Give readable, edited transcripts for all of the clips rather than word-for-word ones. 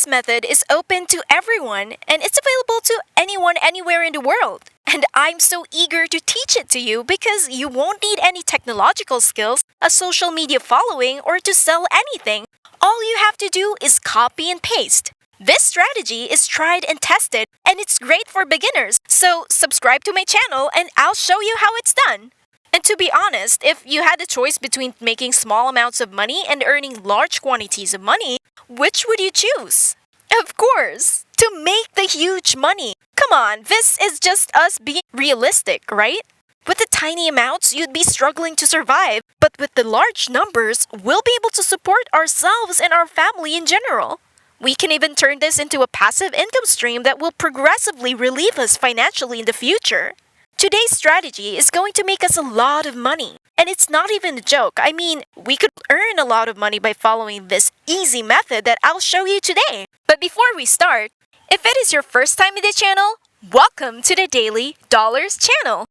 This method is open to everyone and it's available to anyone anywhere in the world. And I'm so eager to teach it to you because you won't need any technological skills, a social media following, or to sell anything. All you have to do is copy and paste. This strategy is tried and tested, and it's great for beginners. So subscribe to my channel and I'll show you how it's done. And to be honest, if you had the choice between making small amounts of money and earning large quantities of money, which would you choose? Of course, to make the huge money. Come on, this is just us being realistic, right? With the tiny amounts, you'd be struggling to survive. But with the large numbers, we'll be able to support ourselves and our family in general. We can even turn this into a passive income stream that will progressively relieve us financially in the future. Today's strategy is going to make us a lot of money. And it's not even a joke. I mean, we could earn a lot of money by following this easy method that I'll show you today. But before we start, if it is your first time in the channel, welcome to the Daily Dollars channel.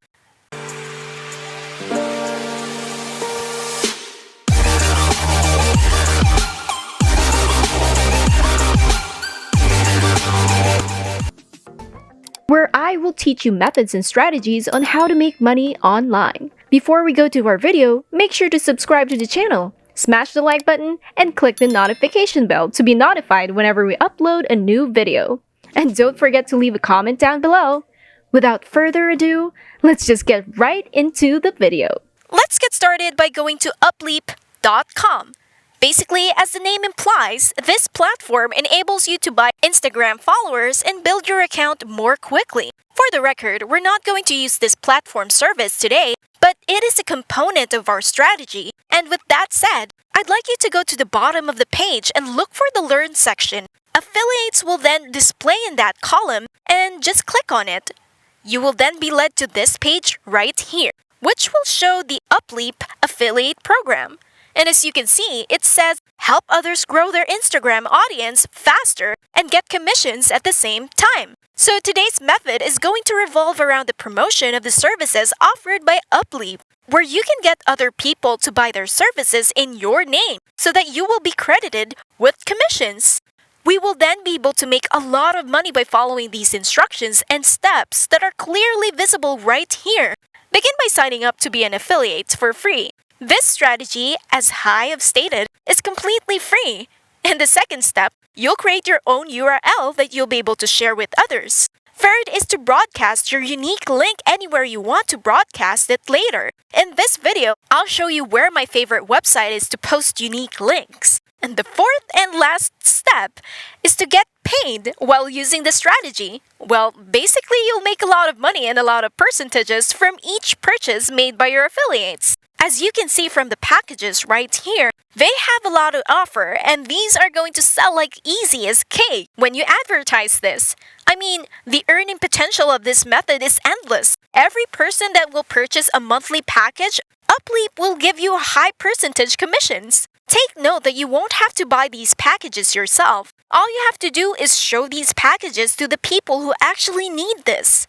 Where I will teach you methods and strategies on how to make money online. Before we go to our video, make sure to subscribe to the channel, smash the like button, and click the notification bell to be notified whenever we upload a new video. And don't forget to leave a comment down below. Without further ado, let's just get right into the video. Let's get started by going to upleap.com. Basically, as the name implies, this platform enables you to buy Instagram followers and build your account more quickly. For the record, we're not going to use this platform service today, but it is a component of our strategy. And with that said, I'd like you to go to the bottom of the page and look for the Learn section. Affiliates will then display in that column, and just click on it. You will then be led to this page right here, which will show the Upleap affiliate program. And as you can see, it says, help others grow their Instagram audience faster and get commissions at the same time. So today's method is going to revolve around the promotion of the services offered by Upleap, where you can get other people to buy their services in your name so that you will be credited with commissions. We will then be able to make a lot of money by following these instructions and steps that are clearly visible right here. Begin by signing up to be an affiliate for free. This strategy, as I have stated, is completely free. In the second step, you'll create your own URL that you'll be able to share with others. Third is to broadcast your unique link anywhere you want to broadcast it later. In this video, I'll show you where my favorite website is to post unique links. And the fourth and last step is to get paid while using the strategy. Well, basically, you'll make a lot of money and a lot of percentages from each purchase made by your affiliates. As you can see from the packages right here, they have a lot to offer, and these are going to sell like easy as cake when you advertise this. I mean, the earning potential of this method is endless. Every person that will purchase a monthly package, Upleap will give you high percentage commissions. Take note that you won't have to buy these packages yourself. All you have to do is show these packages to the people who actually need this.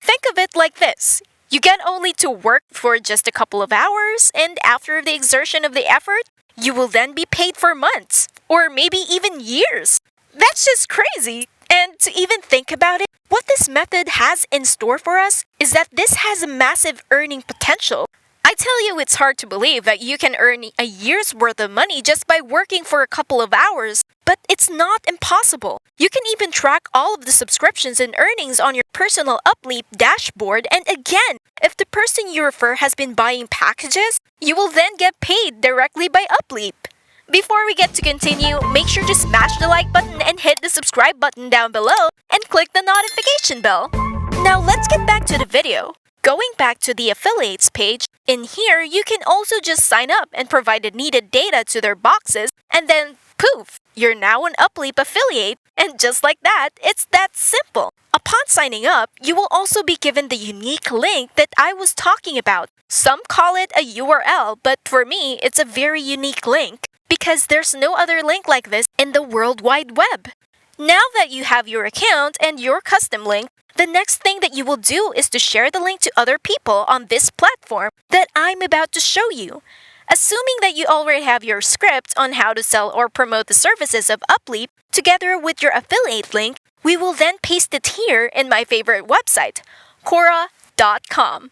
Think of it like this. You get only to work for just a couple of hours, and after the exertion of the effort, you will then be paid for months, or maybe even years. That's just crazy! And to even think about it, what this method has in store for us is that this has a massive earning potential. I tell you, it's hard to believe that you can earn a year's worth of money just by working for a couple of hours, but it's not impossible. You can even track all of the subscriptions and earnings on your personal Upleap dashboard, and again, if the person you refer has been buying packages, you will then get paid directly by Upleap. Before we get to continue, make sure to smash the like button and hit the subscribe button down below and click the notification bell. Now let's get back to the video. Going back to the affiliates page, in here you can also just sign up and provide the needed data to their boxes, and then poof, you're now an Upleap affiliate, and just like that, it's that simple. Upon signing up, you will also be given the unique link that I was talking about. Some call it a URL, but for me, it's a very unique link because there's no other link like this in the World Wide Web. Now that you have your account and your custom link, the next thing that you will do is to share the link to other people on this platform that I'm about to show you. Assuming that you already have your script on how to sell or promote the services of Upleap together with your affiliate link, we will then paste it here in my favorite website, QUORA.com.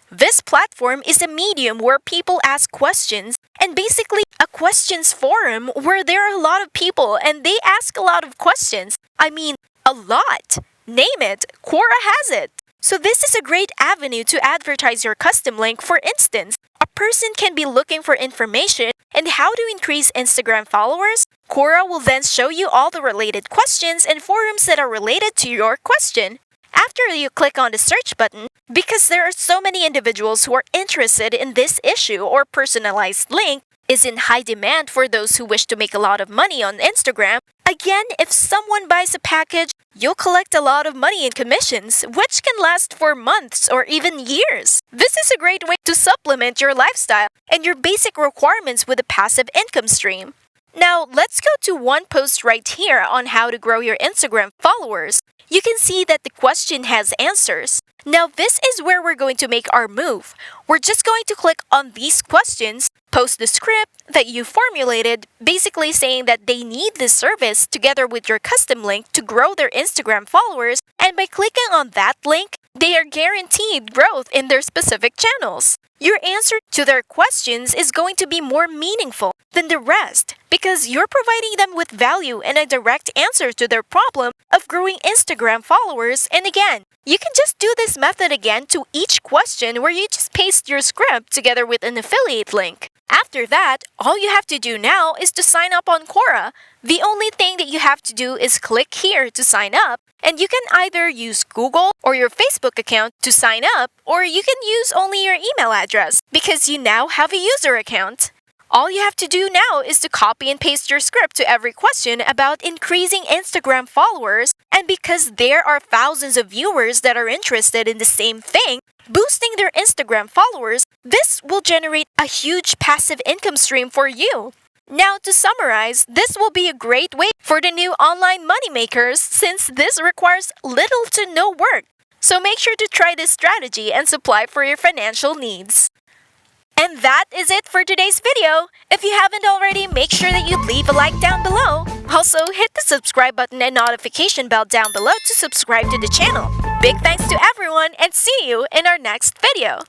This platform is a medium where people ask questions and basically a questions forum where there are a lot of people and they ask a lot of questions. I mean, a lot. Name it, Quora has it. So this is a great avenue to advertise your custom link. For instance, a person can be looking for information and how to increase Instagram followers. Quora will then show you all the related questions and forums that are related to your question. After you click on the search button, because there are so many individuals who are interested in this issue or personalized link is in high demand for those who wish to make a lot of money on Instagram, again, if someone buys a package, you'll collect a lot of money in commissions, which can last for months or even years. This is a great way to supplement your lifestyle and your basic requirements with a passive income stream. Now, let's go to one post right here on how to grow your Instagram followers. You can see that the question has answers. Now, this is where we're going to make our move. We're just going to click on these questions, post the script that you formulated, basically saying that they need this service together with your custom link to grow their Instagram followers, and by clicking on that link, they are guaranteed growth in their specific channels. Your answer to their questions is going to be more meaningful than the rest because you're providing them with value and a direct answer to their problem of growing Instagram followers. And again, you can just do this method again to each question where you just paste your script together with an affiliate link. After that, all you have to do now is to sign up on Quora. The only thing that you have to do is click here to sign up, and you can either use Google or your Facebook account to sign up, or you can use only your email address because you now have a user account. All you have to do now is to copy and paste your script to every question about increasing Instagram followers, and because there are thousands of viewers that are interested in the same thing, boosting their Instagram followers, this will generate a huge passive income stream for you. Now, to summarize, this will be a great way for the new online moneymakers since this requires little to no work. So make sure to try this strategy and supply for your financial needs. And that is it for today's video. If you haven't already, make sure that you leave a like down below. Also, hit the subscribe button and notification bell down below to subscribe to the channel. Big thanks to everyone and see you in our next video.